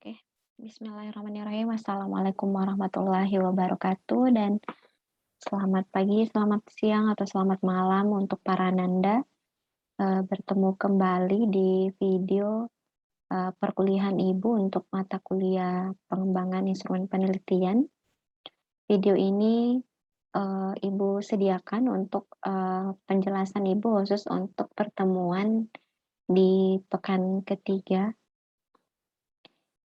Oke, bismillahirrahmanirrahim. Assalamualaikum warahmatullahi wabarakatuh dan selamat pagi, selamat siang, atau selamat malam untuk para Nanda. Bertemu kembali di video perkuliahan Ibu untuk mata kuliah pengembangan instrumen penelitian. Video ini Ibu sediakan untuk penjelasan Ibu khusus untuk pertemuan di pekan ketiga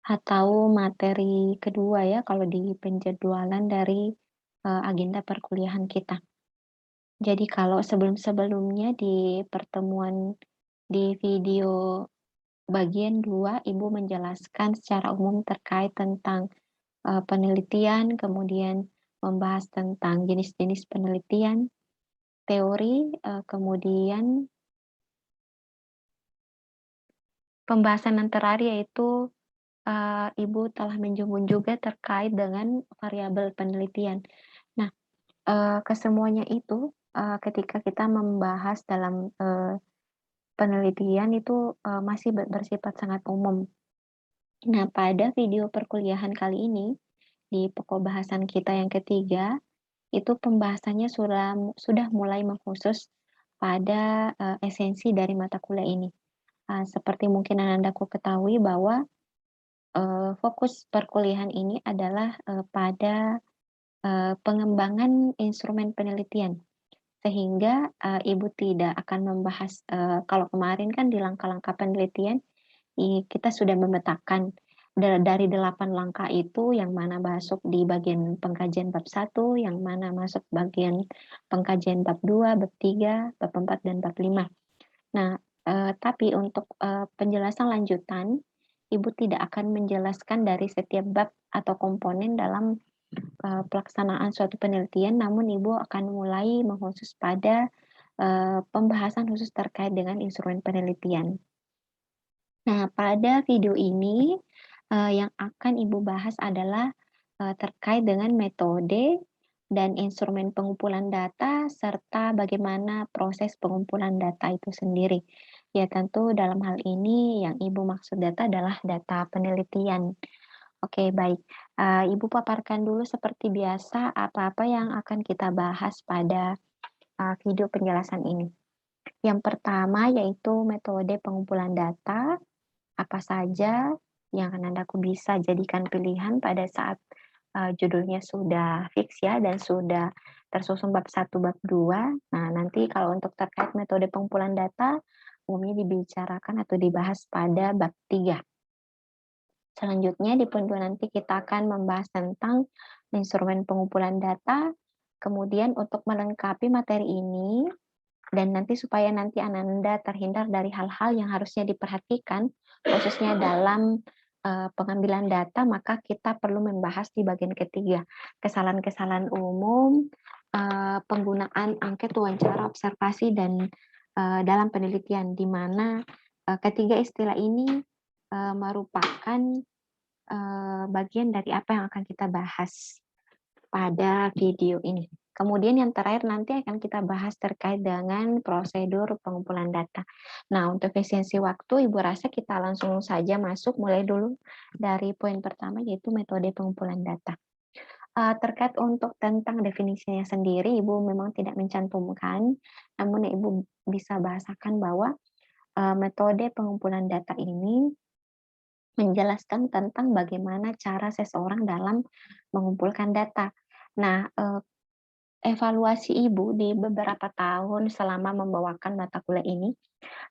atau materi kedua ya kalau di penjadwalan dari agenda perkuliahan kita. Jadi kalau sebelum-sebelumnya di pertemuan di video bagian 2 Ibu menjelaskan secara umum terkait tentang penelitian, kemudian membahas tentang jenis-jenis penelitian, teori, kemudian pembahasan yang terakhir yaitu Ibu telah menjunjung juga terkait dengan variabel penelitian. Nah, kesemuanya itu, ketika kita membahas dalam, penelitian itu, masih bersifat sangat umum. Nah, pada video perkuliahan kali ini, di pokok bahasan kita yang ketiga, itu pembahasannya sudah mulai mengkhusus pada, esensi dari mata kuliah ini. Seperti mungkin Anandaku ketahui bahwa fokus perkuliahan ini adalah, pada, pengembangan instrumen penelitian. Sehingga, Ibu tidak akan membahas, kalau kemarin kan di langkah-langkah penelitian, kita sudah memetakan dari 8 langkah itu yang mana masuk di bagian pengkajian bab 1, yang mana masuk bagian pengkajian bab 2, bab 3, bab 4, dan bab 5. Nah, tapi untuk, penjelasan lanjutan, Ibu tidak akan menjelaskan dari setiap bab atau komponen dalam, pelaksanaan suatu penelitian, namun Ibu akan mulai mengkhusus pada, pembahasan khusus terkait dengan instrumen penelitian. Nah, pada video ini, yang akan Ibu bahas adalah, terkait dengan metode dan instrumen pengumpulan data, serta bagaimana proses pengumpulan data itu sendiri. Ya, tentu dalam hal ini yang Ibu maksud data adalah data penelitian. Oke, baik. Ibu paparkan dulu seperti biasa apa-apa yang akan kita bahas pada, video penjelasan ini. Yang pertama yaitu metode pengumpulan data, apa saja yang Anandaku bisa jadikan pilihan pada saat, judulnya sudah fix ya dan sudah tersusun bab 1, bab 2. Nah, nanti kalau untuk terkait metode pengumpulan data, umumnya dibicarakan atau dibahas pada bab 3. Selanjutnya di poin 2 nanti kita akan membahas tentang instrumen pengumpulan data, kemudian untuk melengkapi materi ini dan nanti supaya nanti Ananda terhindar dari hal-hal yang harusnya diperhatikan, khususnya dalam, pengambilan data, maka kita perlu membahas di bagian ketiga, kesalahan-kesalahan umum, penggunaan angket wawancara observasi dan, dalam penelitian, di mana, ketiga istilah ini, merupakan, bagian dari apa yang akan kita bahas pada video ini. Kemudian yang terakhir nanti akan kita bahas terkait dengan prosedur pengumpulan data. Nah, untuk efisiensi waktu, Ibu rasa kita langsung saja masuk mulai dulu dari poin pertama yaitu metode pengumpulan data. Terkait untuk tentang definisinya sendiri, Ibu memang tidak mencantumkan, namun Ibu bisa bahasakan bahwa metode pengumpulan data ini menjelaskan tentang bagaimana cara seseorang dalam mengumpulkan data. Nah, evaluasi Ibu di beberapa tahun selama membawakan mata kuliah ini,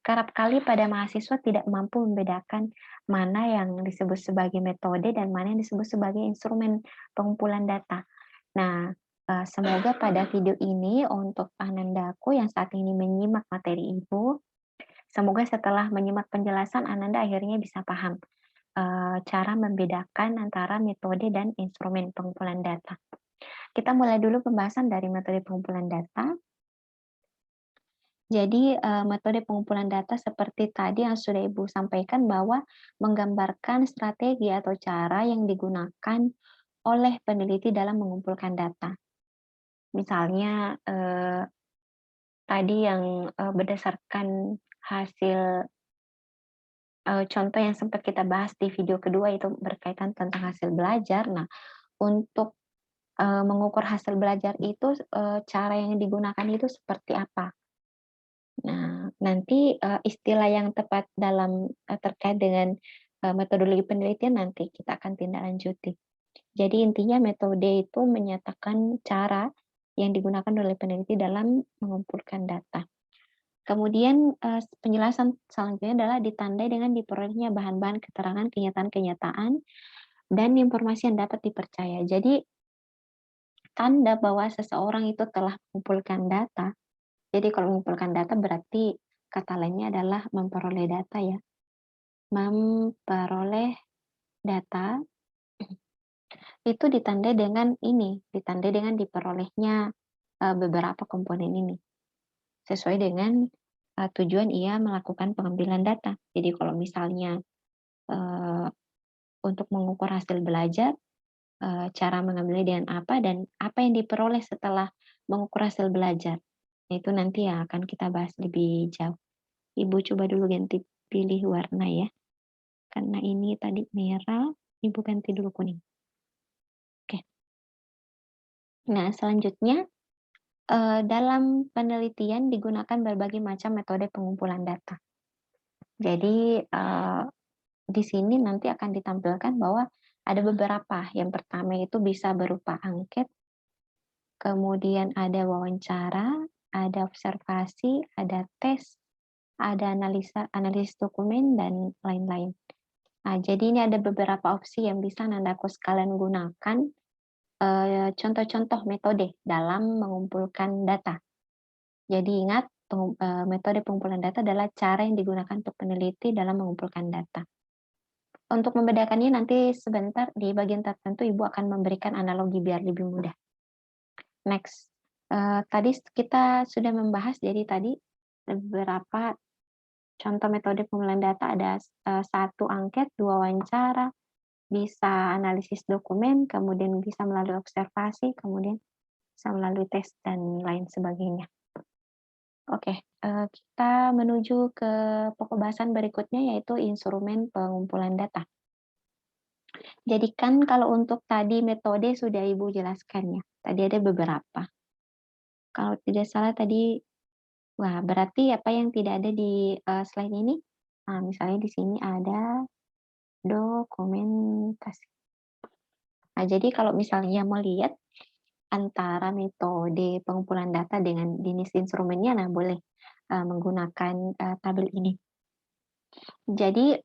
kerap kali pada mahasiswa tidak mampu membedakan mana yang disebut sebagai metode dan mana yang disebut sebagai instrumen pengumpulan data. Nah, semoga pada video ini untuk Anandaku yang saat ini menyimak materi Ibu, semoga setelah menyimak penjelasan Ananda akhirnya bisa paham cara membedakan antara metode dan instrumen pengumpulan data. Kita mulai dulu pembahasan dari metode pengumpulan data. Jadi, metode pengumpulan data seperti tadi yang sudah Ibu sampaikan bahwa menggambarkan strategi atau cara yang digunakan oleh peneliti dalam mengumpulkan data. Misalnya, tadi yang, berdasarkan hasil contoh yang sempat kita bahas di video kedua itu berkaitan tentang hasil belajar. Nah, untuk, mengukur hasil belajar itu, cara yang digunakan itu seperti apa? Nah, nanti, istilah yang tepat dalam, terkait dengan, metodologi penelitian nanti kita akan tindak lanjuti. Jadi intinya metode itu menyatakan cara yang digunakan oleh peneliti dalam mengumpulkan data. Kemudian, penjelasan selanjutnya adalah ditandai dengan diperolehnya bahan-bahan keterangan kenyataan-kenyataan dan informasi yang dapat dipercaya. Jadi, tanda bahwa seseorang itu telah mengumpulkan data, jadi kalau mengumpulkan data berarti kata lainnya adalah memperoleh data ya. Memperoleh data itu ditandai dengan ini, ditandai dengan diperolehnya, beberapa komponen ini, sesuai dengan, tujuan ia melakukan pengambilan data. Jadi kalau misalnya, eee, untuk mengukur hasil belajar, cara mengambilnya dengan apa dan apa yang diperoleh setelah mengukur hasil belajar. Nah, itu nanti yang akan kita bahas lebih jauh. Ibu coba dulu ganti pilih warna ya, karena ini tadi merah, Ibu ganti dulu kuning. Oke. Nah, selanjutnya, dalam penelitian digunakan berbagai macam metode pengumpulan data. Jadi, di sini nanti akan ditampilkan bahwa ada beberapa. Yang pertama itu bisa berupa angket, kemudian ada wawancara, ada observasi, ada tes, ada analisis dokumen, dan lain-lain. Nah, jadi ini ada beberapa opsi yang bisa Nandaku sekalian gunakan, contoh-contoh metode dalam mengumpulkan data. Jadi ingat, metode pengumpulan data adalah cara yang digunakan untuk peneliti dalam mengumpulkan data. Untuk membedakannya nanti sebentar di bagian tertentu Ibu akan memberikan analogi biar lebih mudah. Next, tadi kita sudah membahas jadi tadi beberapa contoh metode pengumpulan data ada 1 angket, 2 wawancara, bisa analisis dokumen, kemudian bisa melalui observasi, kemudian bisa melalui tes dan lain sebagainya. Oke, kita menuju ke pokok bahasan berikutnya yaitu instrumen pengumpulan data. Jadi kan kalau untuk tadi metode sudah Ibu jelaskan ya, tadi ada beberapa. Kalau tidak salah tadi, wah berarti apa yang tidak ada di, slide ini? Nah, misalnya di sini ada dokumentasi. Nah, jadi kalau misalnya mau lihat antara metode pengumpulan data dengan jenis instrumennya, nah boleh, menggunakan, tabel ini. Jadi,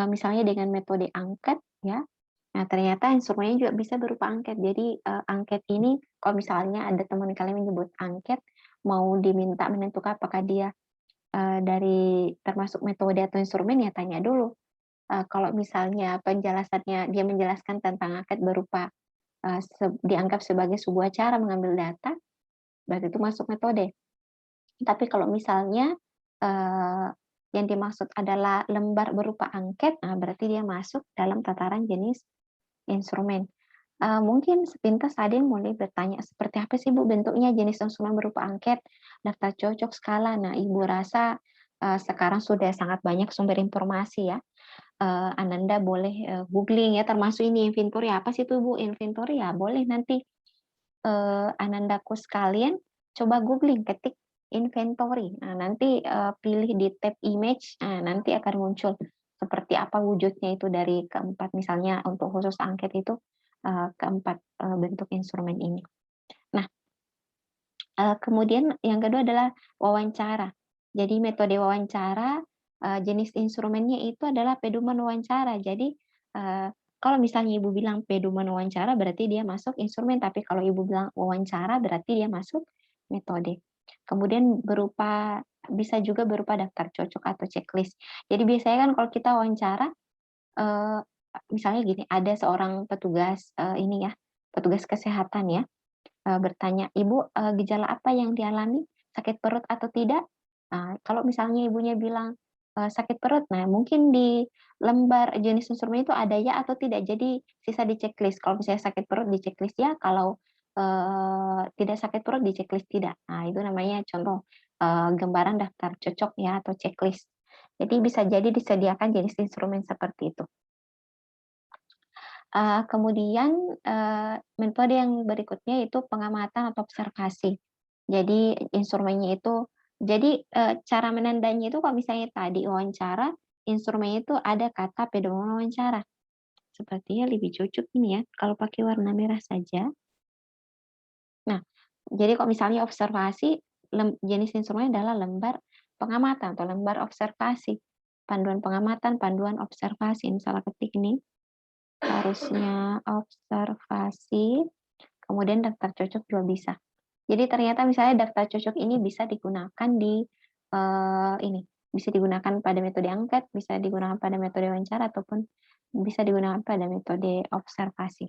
misalnya dengan metode angket ya, nah ternyata instrumennya juga bisa berupa angket. Jadi, angket ini kalau misalnya ada teman kalian menyebut angket, mau diminta menentukan apakah dia, dari termasuk metode atau instrumen, ya tanya dulu. Kalau misalnya penjelasannya dia menjelaskan tentang angket berupa, dianggap sebagai sebuah cara mengambil data, berarti itu masuk metode. Tapi kalau misalnya, eee, yang dimaksud adalah lembar berupa angket, nah berarti dia masuk dalam tataran jenis instrumen. Mungkin sepintas ada yang mulai bertanya, "Seperti apa sih Bu bentuknya jenis instrumen berupa angket, daftar cocok, skala?" Nah, Ibu rasa, sekarang sudah sangat banyak sumber informasi ya, Ananda boleh, googling ya, termasuk ini inventory, apa sih itu Bu inventory? Ya boleh nanti, Anandaku sekalian coba googling, ketik inventory. Nah, nanti, pilih di tab image, nah nanti akan muncul seperti apa wujudnya itu dari keempat misalnya untuk khusus angket itu, keempat, bentuk instrumen ini. Nah, kemudian yang kedua adalah wawancara. Jadi metode wawancara, jenis instrumennya itu adalah pedoman wawancara. Jadi, kalau misalnya Ibu bilang pedoman wawancara berarti dia masuk instrumen, tapi kalau Ibu bilang wawancara berarti dia masuk metode. Kemudian bisa juga berupa daftar cocok atau checklist. Jadi biasanya kan kalau kita wawancara, eee, misalnya gini, ada seorang petugas, ini ya, petugas kesehatan ya, bertanya, "Ibu, gejala apa yang dialami? Sakit perut atau tidak?" Nah, kalau misalnya ibunya bilang, sakit perut, nah mungkin di lembar jenis instrumen itu ada ya atau tidak, jadi sisa di checklist. Kalau misalnya sakit perut di checklist ya, kalau, tidak sakit perut di checklist tidak. Nah, itu namanya contoh, gambaran daftar cocok ya atau checklist. Jadi bisa jadi disediakan jenis instrumen seperti itu. Kemudian, metode yang berikutnya itu pengamatan atau observasi. Jadi instrumennya itu cara menandainya itu kalau misalnya tadi wawancara, instrumennya itu ada kata pedoman wawancara. Sepertinya lebih cocok ini ya, kalau pakai warna merah saja. Nah, jadi kalau misalnya observasi, jenis instrumen adalah lembar pengamatan atau lembar observasi. Panduan pengamatan, panduan observasi. Misalnya ketik ini, harusnya observasi, kemudian daftar cocok juga bisa. Jadi ternyata misalnya daftar cocok ini bisa digunakan di ini, bisa digunakan pada metode angket, bisa digunakan pada metode wawancara, ataupun bisa digunakan pada metode observasi.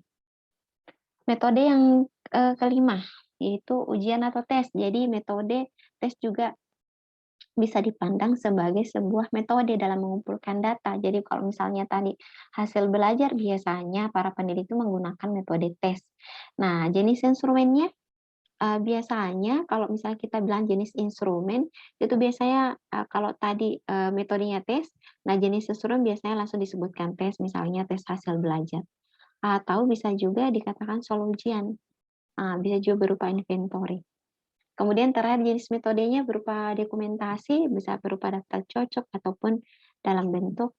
Metode yang kelima, yaitu ujian atau tes. Jadi metode tes juga bisa dipandang sebagai sebuah metode dalam mengumpulkan data. Jadi kalau misalnya tadi hasil belajar, biasanya para peneliti menggunakan metode tes. Nah, jenis instrumennya biasanya kalau misalnya kita bilang jenis instrumen, itu biasanya kalau tadi metodenya tes, nah jenis instrumen biasanya langsung disebutkan tes, misalnya tes hasil belajar. Atau bisa juga dikatakan soal ujian, bisa juga berupa inventory. Kemudian terakhir jenis metodenya berupa dokumentasi, bisa berupa daftar cocok ataupun dalam bentuk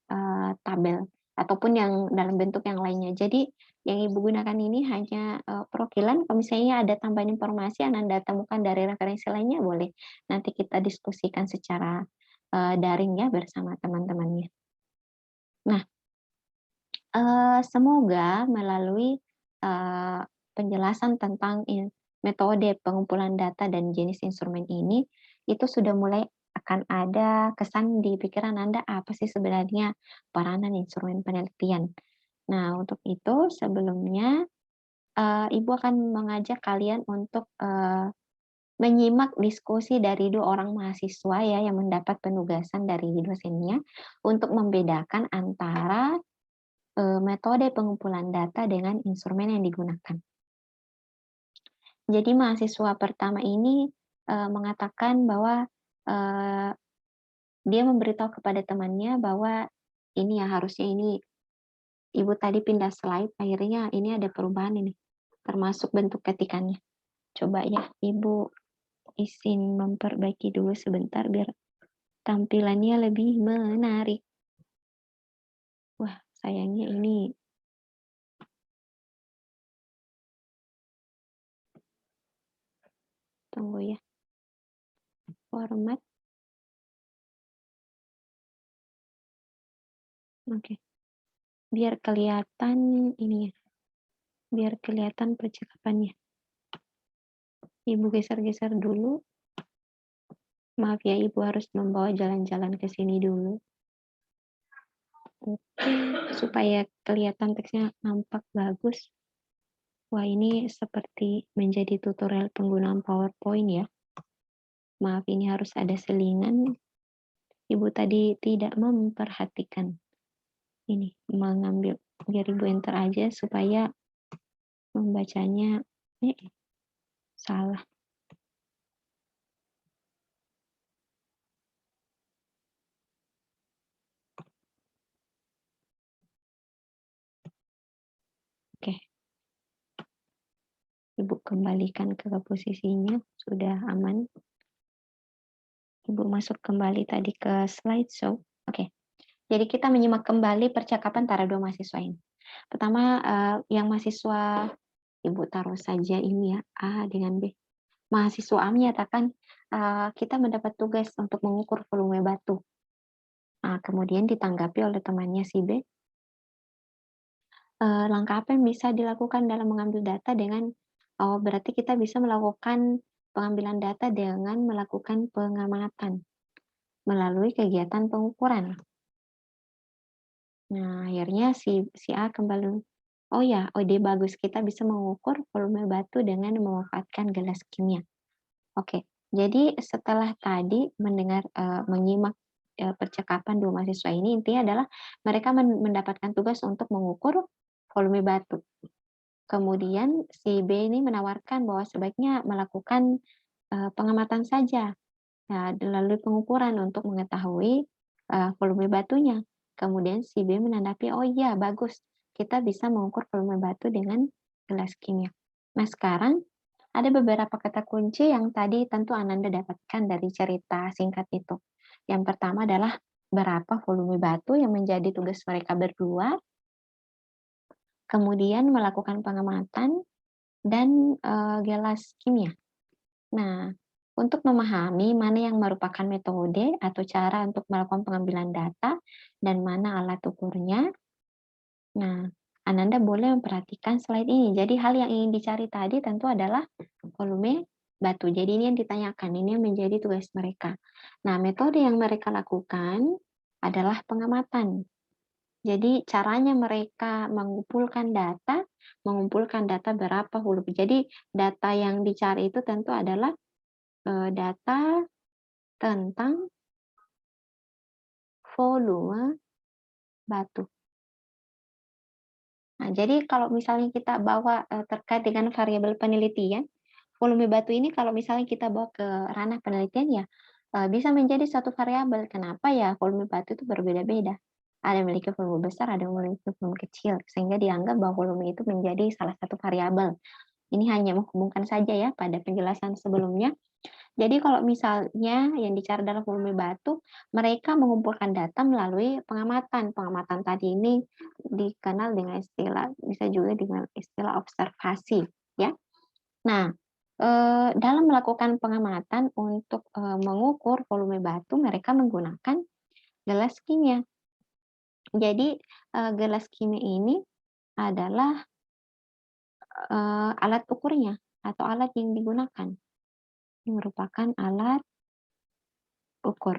tabel ataupun yang dalam bentuk yang lainnya. Jadi yang Ibu gunakan ini hanya perwakilan. Kalau misalnya ada tambahan informasi yang Anda temukan dari referensi lainnya, boleh nanti kita diskusikan secara daring ya bersama teman-temannya. Nah, semoga melalui penjelasan tentang metode pengumpulan data dan jenis instrumen ini, itu sudah mulai akan ada kesan di pikiran Anda, apa sih sebenarnya peranan instrumen penelitian. Nah, untuk itu sebelumnya, Ibu akan mengajak kalian untuk, menyimak diskusi dari 2 orang mahasiswa ya, yang mendapat penugasan dari dosennya, untuk membedakan antara metode pengumpulan data dengan instrumen yang digunakan. Jadi mahasiswa pertama ini mengatakan bahwa dia memberitahu kepada temannya bahwa ini ya harusnya ini Ibu tadi pindah slide, akhirnya ini ada perubahan ini, termasuk bentuk ketikannya. Coba ya Ibu izin memperbaiki dulu sebentar biar tampilannya lebih menarik. Wah, sayangnya ini tunggu ya. Format. Oke. Biar kelihatan ini ya. Biar kelihatan percakapannya. Ibu geser-geser dulu. Maaf ya, Ibu harus membawa jalan-jalan ke sini dulu. Oke, supaya kelihatan teksnya nampak bagus. Wah, ini seperti menjadi tutorial penggunaan PowerPoint ya. Maaf, ini harus ada selingan. Ibu tadi tidak memperhatikan. Ini, mengambil. Biar Ibu enter aja supaya membacanya salah. Oke. Ibu kembalikan ke posisinya, sudah aman. Ibu masuk kembali tadi ke slideshow. Oke. Jadi kita menyimak kembali percakapan antara 2 mahasiswa ini. Pertama, yang mahasiswa Ibu taruh saja ini ya, A dengan B. Mahasiswa A menyatakan, kita mendapat tugas untuk mengukur volume batu. Kemudian ditanggapi oleh temannya si B, langkah apa yang bisa dilakukan dalam mengambil data dengan berarti kita bisa melakukan pengambilan data dengan melakukan pengamatan melalui kegiatan pengukuran. Nah, akhirnya si A kembali, "Oh ya, ide bagus, kita bisa mengukur volume batu dengan memanfaatkan gelas kimia." Oke, jadi setelah tadi menyimak percakapan 2 mahasiswa ini, intinya adalah mereka mendapatkan tugas untuk mengukur volume batu. Kemudian si B ini menawarkan bahwa sebaiknya melakukan pengamatan saja, melalui pengukuran untuk mengetahui volume batunya. Kemudian si B menanggapi, oh iya bagus, kita bisa mengukur volume batu dengan gelas kimia. Nah sekarang ada beberapa kata kunci yang tadi tentu Ananda dapatkan dari cerita singkat itu. Yang pertama adalah berapa volume batu yang menjadi tugas mereka berdua, kemudian melakukan pengamatan, dan gelas kimia. Nah, untuk memahami mana yang merupakan metode atau cara untuk melakukan pengambilan data dan mana alat ukurnya, nah, Ananda boleh memperhatikan slide ini. Jadi hal yang ingin dicari tadi tentu adalah volume batu. Jadi ini yang ditanyakan, ini yang menjadi tugas mereka. Nah, metode yang mereka lakukan adalah pengamatan. Jadi caranya mereka mengumpulkan data berapa huruf. Jadi data yang dicari itu tentu adalah data tentang volume batu. Nah, jadi kalau misalnya kita bawa terkait dengan variabel penelitian, volume batu ini kalau misalnya kita bawa ke ranah penelitian ya bisa menjadi satu variabel. Kenapa ya volume batu itu berbeda-beda? Ada yang memiliki volume besar, ada yang memiliki volume kecil, sehingga dianggap bahwa volume itu menjadi salah satu variabel. Ini hanya menghubungkan saja ya pada penjelasan sebelumnya. Jadi kalau misalnya yang dicari adalah volume batu, mereka mengumpulkan data melalui pengamatan. Pengamatan tadi ini dikenal dengan istilah, bisa juga dengan istilah observasi, ya. Nah, dalam melakukan pengamatan untuk mengukur volume batu, mereka menggunakan gelas kimia. Jadi gelas kimia ini adalah alat ukurnya atau alat yang digunakan. Ini merupakan alat ukur.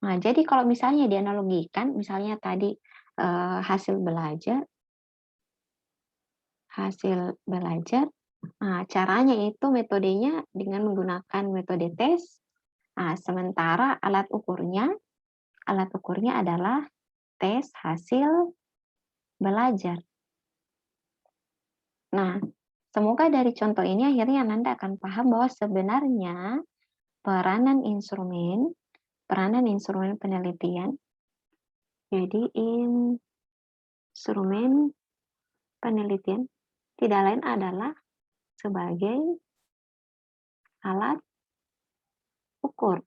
Nah, jadi kalau misalnya dianalogikan, misalnya tadi hasil belajar, nah, caranya itu metodenya dengan menggunakan metode tes. Nah, sementara alat ukurnya adalah tes hasil belajar. Nah, semoga dari contoh ini akhirnya Anda akan paham bahwa sebenarnya peranan instrumen penelitian, jadi instrumen penelitian tidak lain adalah sebagai alat ukur.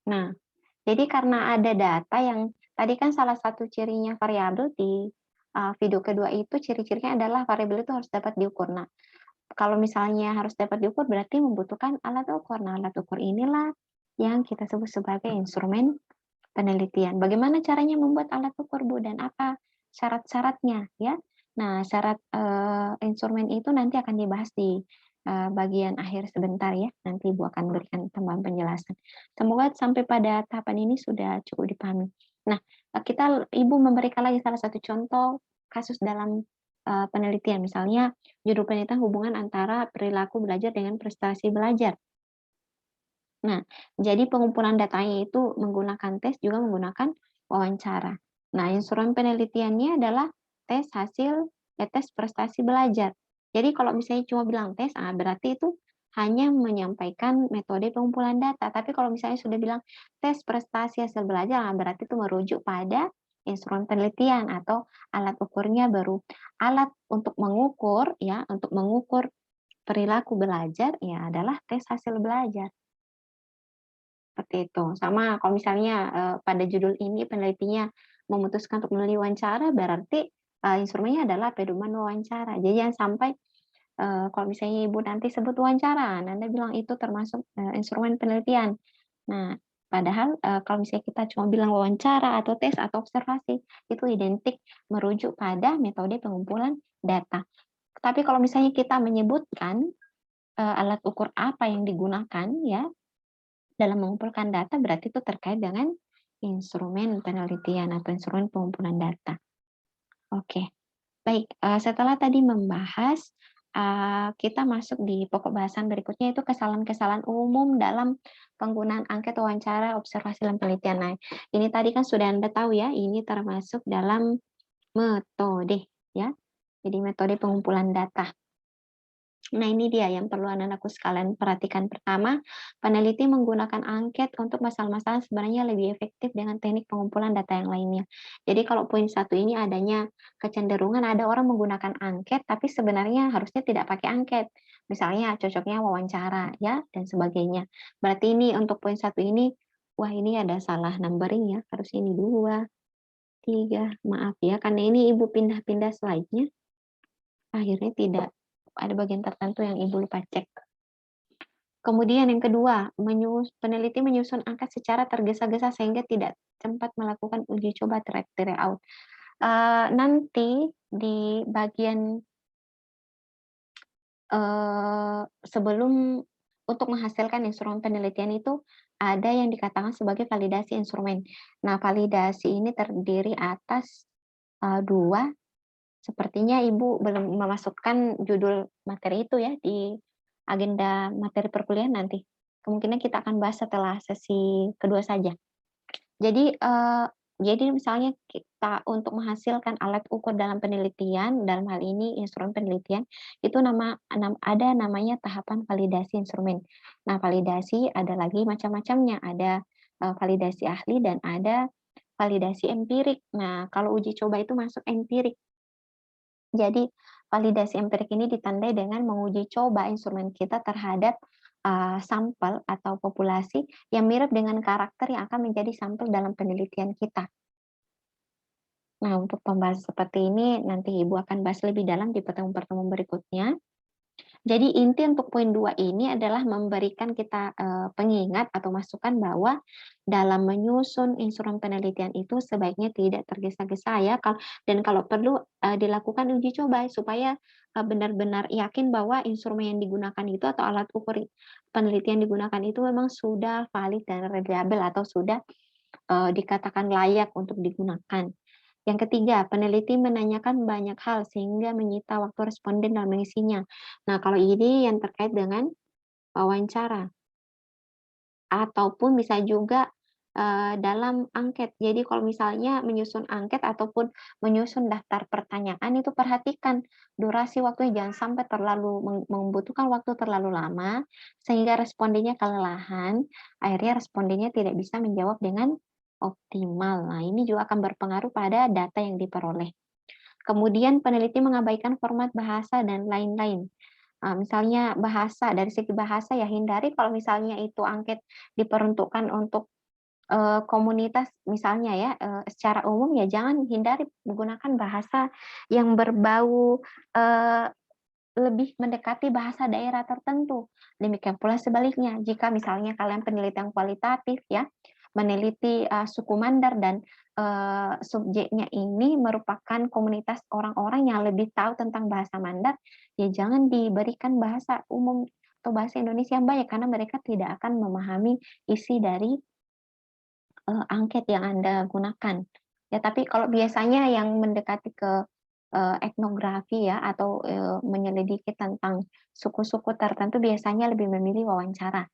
Nah, jadi karena ada data yang tadi kan salah satu cirinya variabel di video kedua itu ciri-cirinya adalah variabel itu harus dapat diukur. Nah, kalau misalnya harus dapat diukur berarti membutuhkan alat ukur. Nah, alat ukur inilah yang kita sebut sebagai instrumen penelitian. Bagaimana caranya membuat alat ukur, Bu, dan apa syarat-syaratnya, ya? Nah, syarat instrumen itu nanti akan dibahas di bagian akhir sebentar ya. Nanti Ibu akan berikan tambahan penjelasan. Semoga sampai pada tahapan ini sudah cukup dipahami. Nah, Ibu memberikan lagi salah satu contoh kasus dalam penelitian. Misalnya, judul penelitian hubungan antara perilaku belajar dengan prestasi belajar. Nah, jadi pengumpulan datanya itu menggunakan tes, juga menggunakan wawancara. Nah, instrumen penelitiannya adalah tes prestasi belajar. Jadi kalau misalnya cuma bilang tes, berarti itu hanya menyampaikan metode pengumpulan data. Tapi kalau misalnya sudah bilang tes prestasi hasil belajar, berarti itu merujuk pada instrumen penelitian atau alat ukurnya baru alat untuk mengukur perilaku belajar ya adalah tes hasil belajar. Seperti itu. Sama kalau misalnya pada judul ini penelitinya memutuskan untuk melalui wawancara, berarti instrumennya adalah pedoman wawancara. Jadi jangan sampai kalau misalnya Ibu nanti sebut wawancara, Anda bilang itu termasuk instrumen penelitian. Nah, padahal kalau misalnya kita cuma bilang wawancara atau tes atau observasi, itu identik merujuk pada metode pengumpulan data. Tapi kalau misalnya kita menyebutkan alat ukur apa yang digunakan ya dalam mengumpulkan data, berarti itu terkait dengan instrumen penelitian atau instrumen pengumpulan data. Oke, baik. Setelah tadi membahas, kita masuk di pokok bahasan berikutnya, itu kesalahan-kesalahan umum dalam penggunaan angket wawancara, observasi, dan penelitian. Nah, ini tadi kan sudah Anda tahu ya, ini termasuk dalam metode, ya. Jadi metode pengumpulan data. Nah, ini dia yang perlu anak-anakku sekalian perhatikan. Pertama, peneliti menggunakan angket untuk masalah-masalah sebenarnya lebih efektif dengan teknik pengumpulan data yang lainnya. Jadi kalau poin satu ini adanya kecenderungan ada orang menggunakan angket, tapi sebenarnya harusnya tidak pakai angket. Misalnya cocoknya wawancara, ya, dan sebagainya. Berarti ini untuk poin satu ini, wah ini ada salah numbering ya, harus ini dua, tiga, maaf ya, karena ini ibu pindah-pindah slide-nya. Akhirnya tidak ada bagian tertentu yang Ibu lupa cek. Kemudian yang kedua, peneliti menyusun angka secara tergesa-gesa sehingga tidak sempat melakukan uji coba try out. Nanti di bagian sebelum untuk menghasilkan instrumen penelitian itu ada yang dikatakan sebagai validasi instrumen. Nah, validasi ini terdiri atas 2. Sepertinya Ibu belum memasukkan judul materi itu ya di agenda materi perkuliahan nanti. Kemungkinan kita akan bahas setelah sesi kedua saja. Jadi misalnya kita untuk menghasilkan alat ukur dalam penelitian, dalam hal ini instrumen penelitian, itu ada namanya tahapan validasi instrumen. Nah, validasi ada lagi macam-macamnya, ada validasi ahli dan ada validasi empirik. Nah, kalau uji coba itu masuk empirik. Jadi, validasi empirik ini ditandai dengan menguji coba instrumen kita terhadap sampel atau populasi yang mirip dengan karakter yang akan menjadi sampel dalam penelitian kita. Nah, untuk pembahasan seperti ini nanti Ibu akan bahas lebih dalam di pertemuan-pertemuan berikutnya. Jadi inti untuk poin 2 ini adalah memberikan kita pengingat atau masukan bahwa dalam menyusun instrumen penelitian itu sebaiknya tidak tergesa-gesa ya, dan kalau perlu dilakukan uji coba supaya benar-benar yakin bahwa instrumen yang digunakan itu atau alat ukur penelitian digunakan itu memang sudah valid dan reliable atau sudah dikatakan layak untuk digunakan. Yang ketiga, peneliti menanyakan banyak hal sehingga menyita waktu responden dalam mengisinya. Nah, kalau ini yang terkait dengan wawancara ataupun bisa juga dalam angket. Jadi kalau misalnya menyusun angket ataupun menyusun daftar pertanyaan itu perhatikan durasi waktunya jangan sampai terlalu membutuhkan waktu terlalu lama sehingga respondennya kelelahan, akhirnya respondennya tidak bisa menjawab dengan optimal. Nah, ini juga akan berpengaruh pada data yang diperoleh. Kemudian peneliti mengabaikan format bahasa dan lain-lain. Misalnya bahasa, dari segi bahasa ya hindari kalau misalnya itu angket diperuntukkan untuk komunitas misalnya ya, secara umum ya jangan hindari menggunakan bahasa yang berbau, lebih mendekati bahasa daerah tertentu. Demikian pula sebaliknya, jika misalnya kalian penelitian kualitatif ya, meneliti suku Mandar dan subjeknya ini merupakan komunitas orang-orang yang lebih tahu tentang bahasa Mandar, ya jangan diberikan bahasa umum atau bahasa Indonesia yang banyak karena mereka tidak akan memahami isi dari angket yang Anda gunakan. Ya, tapi kalau biasanya yang mendekati ke etnografi ya atau menyelidiki tentang suku-suku tertentu biasanya lebih memilih wawancara.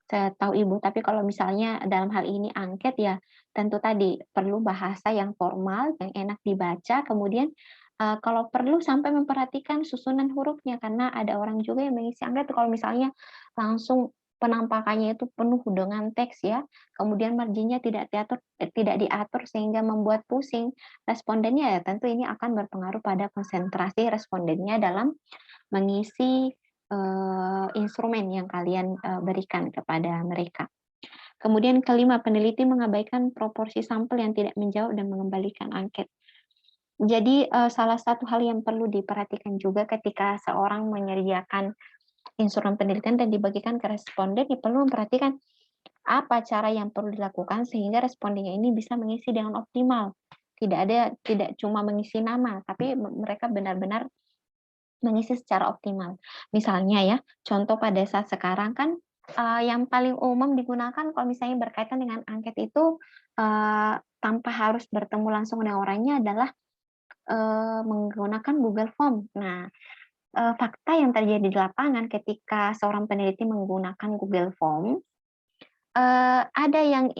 Setahu Ibu, tapi kalau misalnya dalam hal ini angket ya tentu tadi perlu bahasa yang formal, yang enak dibaca, kemudian kalau perlu sampai memperhatikan susunan hurufnya karena ada orang juga yang mengisi angket kalau misalnya langsung penampakannya itu penuh dengan teks ya, kemudian marginnya tidak diatur sehingga membuat pusing respondennya ya tentu ini akan berpengaruh pada konsentrasi respondennya dalam mengisi instrumen yang kalian berikan kepada mereka. Kemudian kelima, peneliti mengabaikan proporsi sampel yang tidak menjawab dan mengembalikan angket. Jadi salah satu hal yang perlu diperhatikan juga ketika seorang menyediakan instrumen penelitian dan dibagikan ke responden, ya perlu memperhatikan apa cara yang perlu dilakukan sehingga respondennya ini bisa mengisi dengan optimal. Tidak cuma mengisi nama, tapi mereka benar-benar mengisi secara optimal. Misalnya ya, contoh pada saat sekarang kan, yang paling umum digunakan kalau misalnya berkaitan dengan angket itu, tanpa harus bertemu langsung dengan orangnya adalah, menggunakan Google Form. Nah, fakta yang terjadi di lapangan ketika seorang peneliti menggunakan Google Form, ada yang,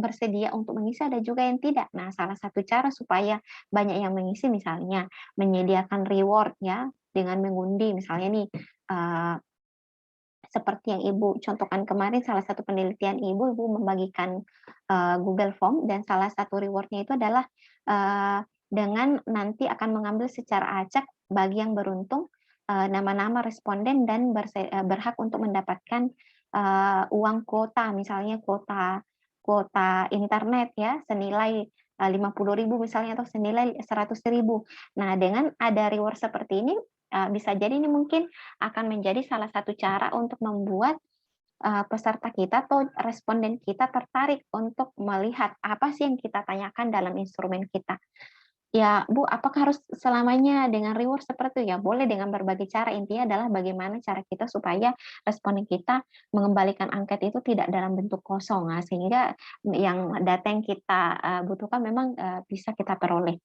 bersedia untuk mengisi, ada juga yang tidak. Nah, salah satu cara supaya banyak yang mengisi misalnya menyediakan reward ya, dengan mengundi misalnya nih, eee, seperti yang Ibu contohkan kemarin salah satu penelitian Ibu membagikan, Google Form dan salah satu reward-nya itu adalah, dengan nanti akan mengambil secara acak bagi yang beruntung, nama-nama responden dan berhak untuk mendapatkan, uang kuota, misalnya kuota kuota internet ya senilai, 50.000 misalnya atau senilai 100.000. Nah, dengan ada reward seperti ini, bisa jadi ini mungkin akan menjadi salah satu cara untuk membuat, peserta kita atau responden kita tertarik untuk melihat apa sih yang kita tanyakan dalam instrumen kita. Ya, Bu, apakah harus selamanya dengan reward seperti itu? Ya, boleh dengan berbagai cara, intinya adalah bagaimana cara kita supaya responden kita mengembalikan angket itu tidak dalam bentuk kosong, sehingga yang data yang kita, butuhkan memang, bisa kita peroleh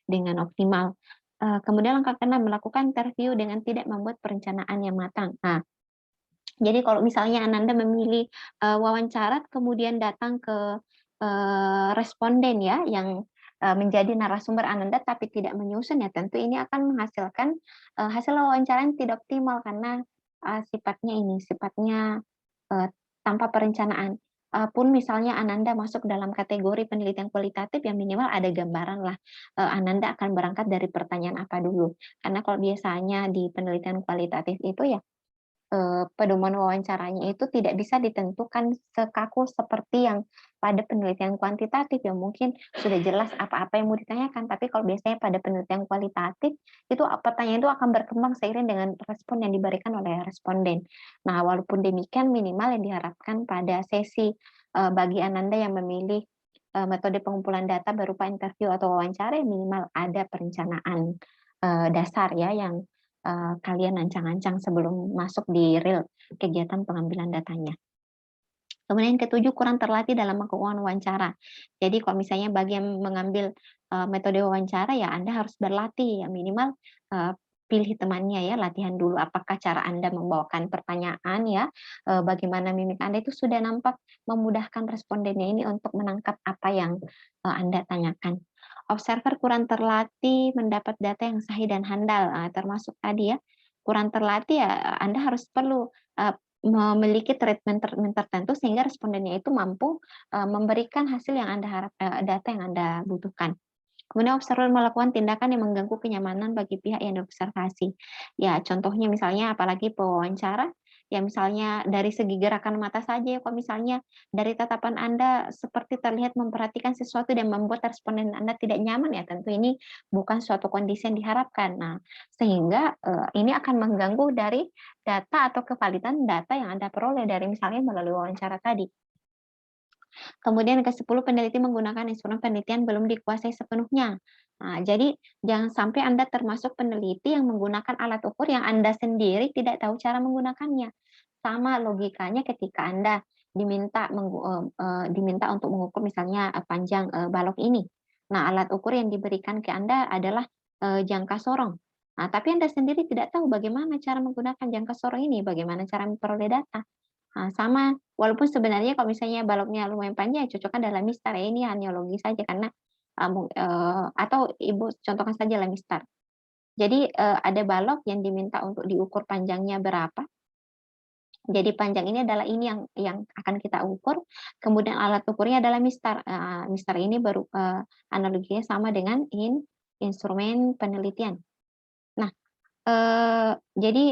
dengan optimal. Kemudian langkah keenam, melakukan interview dengan tidak membuat perencanaan yang matang. Nah, jadi kalau misalnya Ananda memilih, wawancara kemudian datang ke, responden ya yang, menjadi narasumber Ananda tapi tidak menyusun ya tentu ini akan menghasilkan, hasil wawancara yang tidak optimal karena, sifatnya, eee, tanpa perencanaan. Pun misalnya Ananda masuk dalam kategori penelitian kualitatif ya minimal ada gambaranlah, Ananda akan berangkat dari pertanyaan apa dulu. Karena kalau biasanya di penelitian kualitatif itu ya pedoman wawancaranya itu tidak bisa ditentukan sekaku seperti yang pada penelitian kuantitatif yang mungkin sudah jelas apa-apa yang mau ditanyakan. Tapi kalau biasanya pada penelitian kualitatif, itu pertanyaan itu akan berkembang seiring dengan respon yang diberikan oleh responden. Nah, walaupun demikian minimal yang diharapkan pada sesi, bagi Ananda yang memilih, metode pengumpulan data berupa interview atau wawancara, ya minimal ada perencanaan, dasar ya yang kalian ancang-ancang sebelum masuk di real kegiatan pengambilan datanya. Kemudian yang ketujuh, kurang terlatih dalam melakukan wawancara. Jadi kalau misalnya bagi yang mengambil, metode wawancara ya Anda harus berlatih ya minimal, pilih temannya ya, latihan dulu apakah cara Anda membawakan pertanyaan ya, bagaimana mimik Anda itu sudah nampak memudahkan respondennya ini untuk menangkap apa yang, Anda tanyakan. Observer kurang terlatih mendapat data yang sahih dan handal, termasuk tadi ya, kurang terlatih ya Anda harus perlu, memiliki treatment-treatment tertentu sehingga respondennya itu mampu, memberikan hasil yang Anda data yang Anda butuhkan. Kemudian observer melakukan tindakan yang mengganggu kenyamanan bagi pihak yang diobservasi. Ya, contohnya misalnya apalagi pewawancara, ya misalnya dari segi gerakan mata saja ya, kalau misalnya dari tatapan Anda seperti terlihat memperhatikan sesuatu dan membuat responden Anda tidak nyaman, ya tentu ini bukan suatu kondisi yang diharapkan. Nah, sehingga, ini akan mengganggu dari data atau kevalidan data yang Anda peroleh dari misalnya melalui wawancara tadi. Kemudian ke-10 peneliti menggunakan instrumen penelitian belum dikuasai sepenuhnya. Nah, jadi jangan sampai Anda termasuk peneliti yang menggunakan alat ukur yang Anda sendiri tidak tahu cara menggunakannya. Sama logikanya ketika Anda diminta untuk mengukur misalnya, panjang, balok ini. Nah, alat ukur yang diberikan ke Anda adalah, jangka sorong. Nah, tapi Anda sendiri tidak tahu bagaimana cara menggunakan jangka sorong ini, bagaimana cara memperoleh data. Sama, walaupun sebenarnya kalau misalnya baloknya lumayan panjang, ya cocokkan dalam mistar ya, ini hanya logis saja karena, atau Ibu contohkan saja dalam mistar. Jadi, ada balok yang diminta untuk diukur panjangnya berapa, jadi panjang ini adalah ini yang akan kita ukur, kemudian alat ukurnya adalah mistar, mistar ini baru analoginya sama dengan instrumen penelitian. Nah, jadi,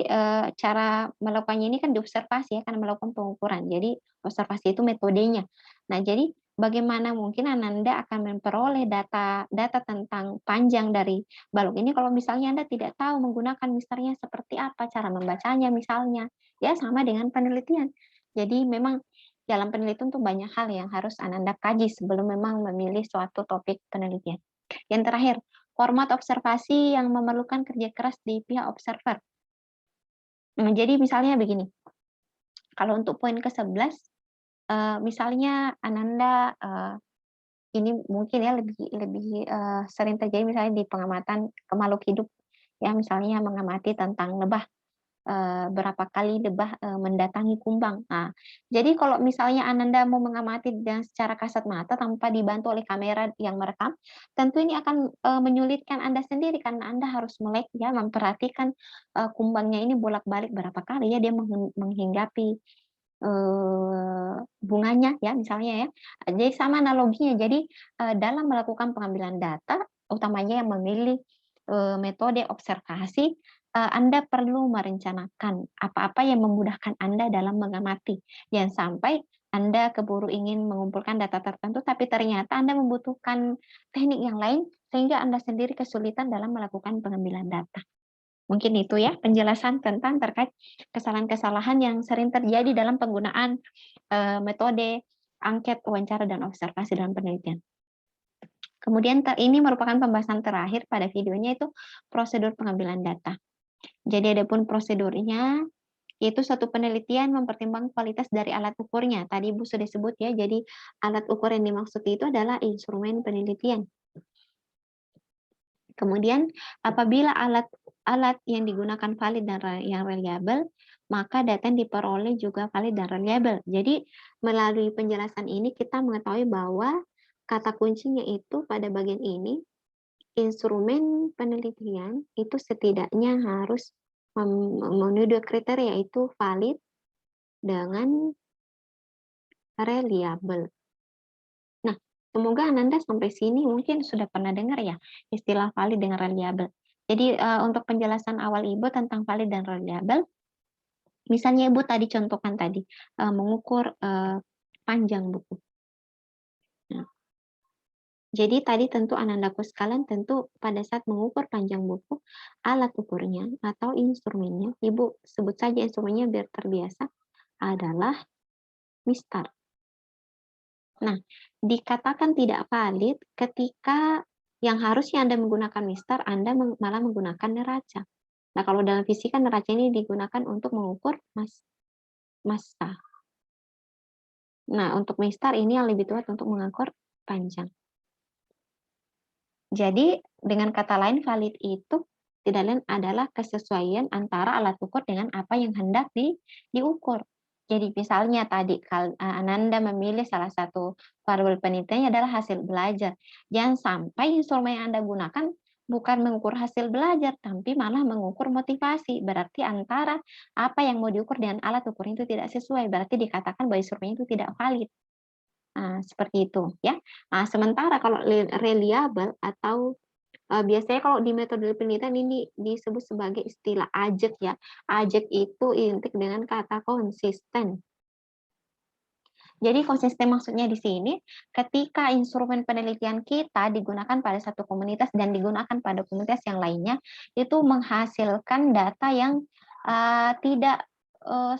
cara melakukannya ini kan diobservasi ya, karena melakukan pengukuran. Jadi observasi itu metodenya. Nah, jadi bagaimana mungkin Ananda akan memperoleh data data tentang panjang dari balok ini kalau misalnya Anda tidak tahu menggunakan misternya seperti apa, cara membacanya misalnya. Ya sama dengan penelitian. Jadi memang dalam penelitian tuh banyak hal yang harus Ananda kaji sebelum memang memilih suatu topik penelitian. Yang terakhir, format observasi yang memerlukan kerja keras di pihak observer. Jadi misalnya begini, kalau untuk poin ke-11, misalnya Ananda, ini mungkin ya lebih lebih, sering terjadi misalnya di pengamatan ke makhluk hidup, ya misalnya mengamati tentang lebah. berapa kali lebah mendatangi kumbang. Nah, jadi kalau misalnya Ananda mau mengamati dengan secara kasat mata tanpa dibantu oleh kamera yang merekam, tentu ini akan menyulitkan Anda sendiri karena Anda harus melek ya, memperhatikan kumbangnya ini bolak-balik berapa kali ya dia menghinggapi bunganya ya misalnya ya. Jadi sama analoginya. Jadi dalam melakukan pengambilan data, utamanya yang memilih metode observasi, Anda perlu merencanakan apa-apa yang memudahkan Anda dalam mengamati. Jangan sampai Anda keburu ingin mengumpulkan data tertentu, tapi ternyata Anda membutuhkan teknik yang lain, sehingga Anda sendiri kesulitan dalam melakukan pengambilan data. Mungkin itu ya penjelasan tentang terkait kesalahan-kesalahan yang sering terjadi dalam penggunaan metode angket, wawancara, dan observasi dalam penelitian. Kemudian ini merupakan pembahasan terakhir pada videonya itu prosedur pengambilan data. Jadi adapun prosedurnya yaitu satu penelitian mempertimbangkan kualitas dari alat ukurnya. Tadi Ibu sudah sebut ya, jadi alat ukur yang dimaksud itu adalah instrumen penelitian. Kemudian apabila alat yang digunakan valid dan yang reliable, maka data yang diperoleh juga valid dan reliable. Jadi melalui penjelasan ini kita mengetahui bahwa kata kuncinya itu pada bagian ini, instrumen penelitian itu setidaknya harus memenuhi 2 kriteria, yaitu valid dengan reliable. Nah, semoga Ananda sampai sini mungkin sudah pernah dengar ya istilah valid dengan reliable. Jadi untuk penjelasan awal Ibu tentang valid dan reliable, misalnya Ibu tadi contohkan tadi mengukur panjang buku. Nah, jadi tadi tentu Anandaku sekalian tentu pada saat mengukur panjang buku, alat ukurnya atau instrumennya, Ibu sebut saja instrumennya biar terbiasa, adalah mistar. Nah, dikatakan tidak valid ketika yang harusnya Anda menggunakan mistar, Anda malah menggunakan neraca. Nah, kalau dalam fisika neraca ini digunakan untuk mengukur massa. Nah, untuk mistar ini yang lebih tepat untuk mengukur panjang. Jadi, dengan kata lain valid itu tidak lain adalah kesesuaian antara alat ukur dengan apa yang hendak diukur. Jadi misalnya tadi Ananda memilih salah satu variabel penelitiannya adalah hasil belajar. Jangan sampai instrumen yang Anda gunakan bukan mengukur hasil belajar, tapi malah mengukur motivasi. Berarti antara apa yang mau diukur dengan alat ukur itu tidak sesuai. Berarti dikatakan bahwa instrumen itu tidak valid. Nah, seperti itu ya. Nah, sementara kalau reliable atau biasanya kalau di metode penelitian ini disebut sebagai istilah AJEK ya. AJEK itu identik dengan kata konsisten. Jadi konsisten maksudnya di sini ketika instrumen penelitian kita digunakan pada satu komunitas dan digunakan pada komunitas yang lainnya, itu menghasilkan data yang tidak uh,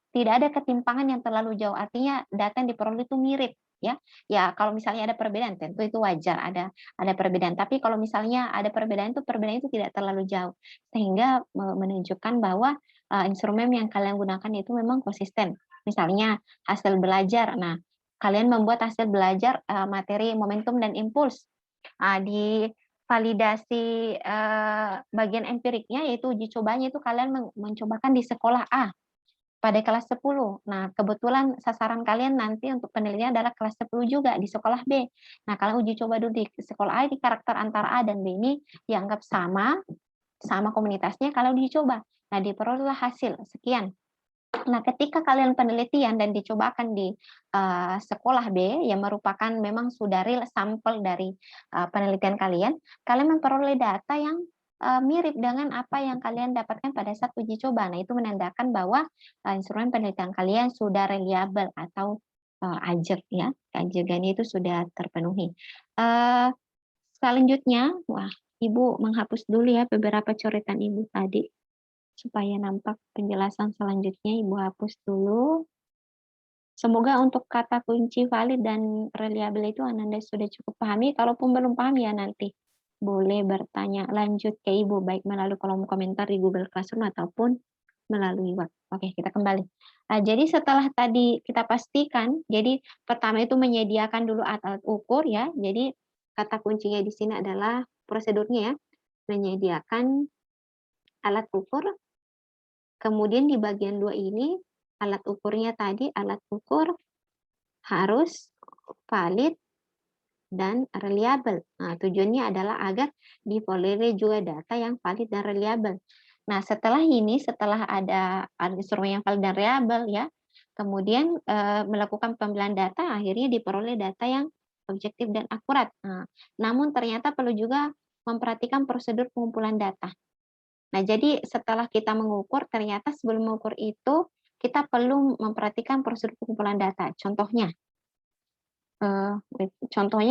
tidak ada ketimpangan yang terlalu jauh. Artinya data yang diperoleh itu mirip ya. Ya kalau misalnya ada perbedaan tentu itu wajar ada perbedaan. Tapi kalau misalnya ada perbedaan itu tidak terlalu jauh sehingga menunjukkan bahwa instrumen yang kalian gunakan itu memang konsisten. Misalnya hasil belajar. Nah, kalian membuat hasil belajar materi momentum dan impuls. Di validasi bagian empiriknya yaitu uji cobanya itu kalian mencobakan di sekolah A pada kelas 10. Nah, kebetulan sasaran kalian nanti untuk penelitian adalah kelas 10 juga di sekolah B. Nah, kalau uji coba dulu di sekolah A, di karakter antara A dan B ini dianggap sama komunitasnya kalau uji coba. Nah, diperolehlah hasil sekian. Nah, ketika kalian penelitian dan dicobakan di sekolah B yang merupakan memang sudah real sampel dari penelitian kalian memperoleh data yang mirip dengan apa yang kalian dapatkan pada saat uji coba. Nah, itu menandakan bahwa instrumen penelitian kalian sudah reliable atau ajak ya, keajegannya itu sudah terpenuhi. Selanjutnya, wah, Ibu menghapus dulu ya beberapa coretan Ibu tadi supaya nampak penjelasan selanjutnya. Ibu hapus dulu. Semoga untuk kata kunci valid dan reliable itu Ananda sudah cukup pahami. Kalaupun belum paham ya nanti boleh bertanya lanjut ke Ibu, baik melalui kolom komentar di Google Classroom ataupun melalui web. Oke, kita kembali. Jadi setelah tadi kita pastikan, jadi pertama itu menyediakan dulu alat ukur ya. Jadi kata kuncinya di sini adalah prosedurnya ya, menyediakan alat ukur, kemudian di bagian 2 ini, alat ukurnya tadi, alat ukur harus valid dan reliable. Nah, tujuannya adalah agar diperoleh juga data yang valid dan reliable. Nah, setelah ini, setelah ada instrumen yang valid dan reliable ya, kemudian melakukan pembelian data, akhirnya diperoleh data yang objektif dan akurat. Nah, namun ternyata perlu juga memperhatikan prosedur pengumpulan data. Nah, jadi setelah kita mengukur, ternyata sebelum mengukur itu kita perlu memperhatikan prosedur pengumpulan data. Contohnya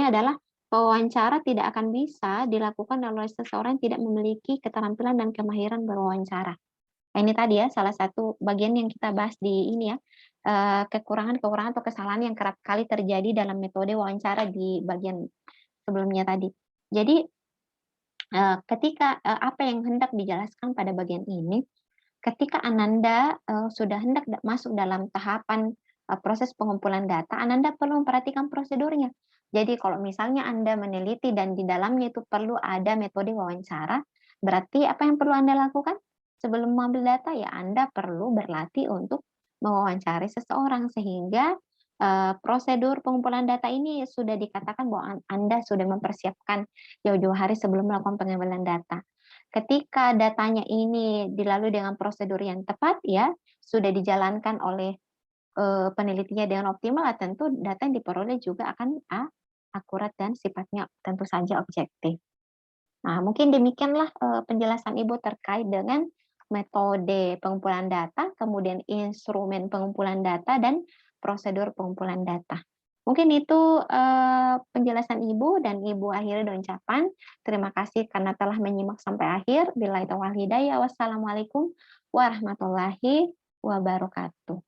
adalah wawancara tidak akan bisa dilakukan oleh seseorang yang tidak memiliki keterampilan dan kemahiran berwawancara. Nah, ini tadi ya salah satu bagian yang kita bahas di ini ya, kekurangan-kekurangan atau kesalahan yang kerap kali terjadi dalam metode wawancara di bagian sebelumnya tadi. Jadi, ketika, apa yang hendak dijelaskan pada bagian ini, ketika Ananda, sudah hendak masuk dalam tahapan, proses pengumpulan data, Ananda perlu memperhatikan prosedurnya. Jadi kalau misalnya Anda meneliti dan di dalamnya itu perlu ada metode wawancara, berarti apa yang perlu Anda lakukan? Sebelum mengambil data, ya Anda perlu berlatih untuk mewawancari seseorang sehingga, prosedur pengumpulan data ini sudah dikatakan bahwa Anda sudah mempersiapkan jauh-jauh hari sebelum melakukan pengambilan data. Ketika datanya ini dilalui dengan prosedur yang tepat ya, sudah dijalankan oleh, penelitinya dengan optimal, ya tentu data yang diperoleh juga akan akurat dan sifatnya tentu saja objektif. Nah, mungkin demikianlah, penjelasan Ibu terkait dengan metode pengumpulan data, kemudian instrumen pengumpulan data, dan prosedur pengumpulan data. Mungkin itu, penjelasan Ibu, dan Ibu akhiri dengan ucapan terima kasih karena telah menyimak sampai akhir. Billahi taufiq wal hidayah. Wassalamualaikum warahmatullahi wabarakatuh.